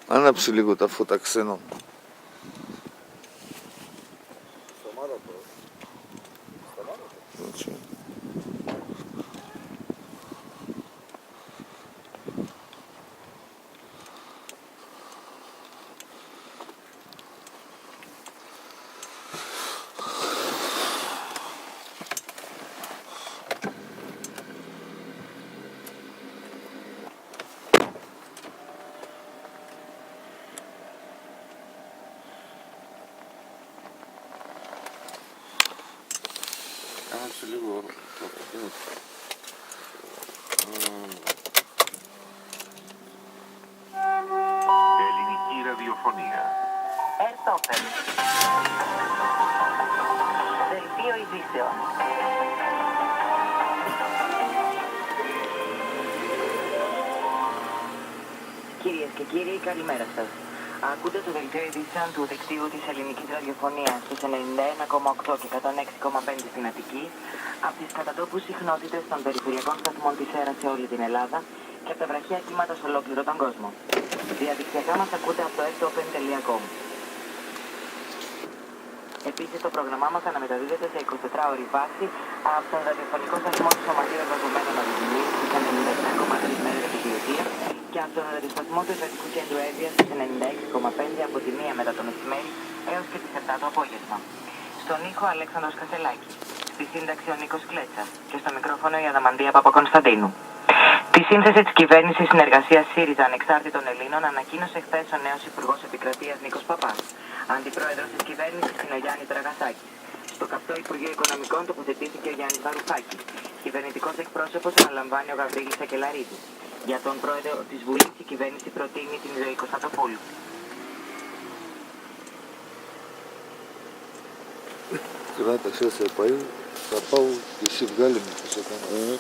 Άναψε λίγο τα φώτα, ξένο. Έτσι. Άναψε λίγο το αυτοκίνητο. Ελληνική ραδιοφωνία. Ερτόπεν. Δελτίο ειδήσεων. Κυρίες και κύριοι, καλημέρα σας. Ακούτε το δελτίο ειδήσεων του δικτύου της ελληνικής ραδιοφωνίας στους 91,8 και 106,5 στην Αττική, από τις κατατόπους συχνότητες των περιφερειακών σταθμών της ΕΡΑ σε όλη την Ελλάδα και από τα βραχαία κύματα σε ολόκληρο τον κόσμο. Διαδικτυακά μας ακούτε από το ertopen.com. Επίσης, το πρόγραμμά μας αναμεταδίδεται σε 24ωρη βάση από τον ραδιοφωνικό σταθμό του Σωματείου Εργαζομένων Οδηγημίου στις 97,3 μέρες επικοινωνία και από τον ραδιοσταθμό του Εργατικού Κέντρου Εύβοιας στις 96,5 από τη 1 μετά το μεσημέρι έως και τις 7 το απόγευμα. Στον ήχο Αλέξανδρος Κασελάκης, στη σύνταξη ο Νίκος Κλέτσας και στο μικρόφωνο η Αδαμαντία Παπακονσταντίνου. Τη σύνθεση της κυβέρνησης συνεργασίας ΣΥΡΙΖΑ Ανεξάρτητων Ελλήνων ανακοίνωσε χθες ο νέος Υπουργός Επικρατείας Νίκος Παπάς. Αντιπρόεδρος της κυβέρνησης είναι ο Γιάννης Τραγασάκης. Στο καυτό Υπουργείο Οικονομικών τοποθετήθηκε ο Γιάννης Βαρουφάκης. Κυβερνητικός εκπρόσωπος αναλαμβάνει ο Γαβρίλης Σακελαρίδης. Για τον πρόεδρο της Βουλής η κυβέρνηση προτείνει την Ζωή Κωνσταντοπούλου. Κράτα, σε πάει, θα πάω και εσύ βγάλε με πίσω κάνω.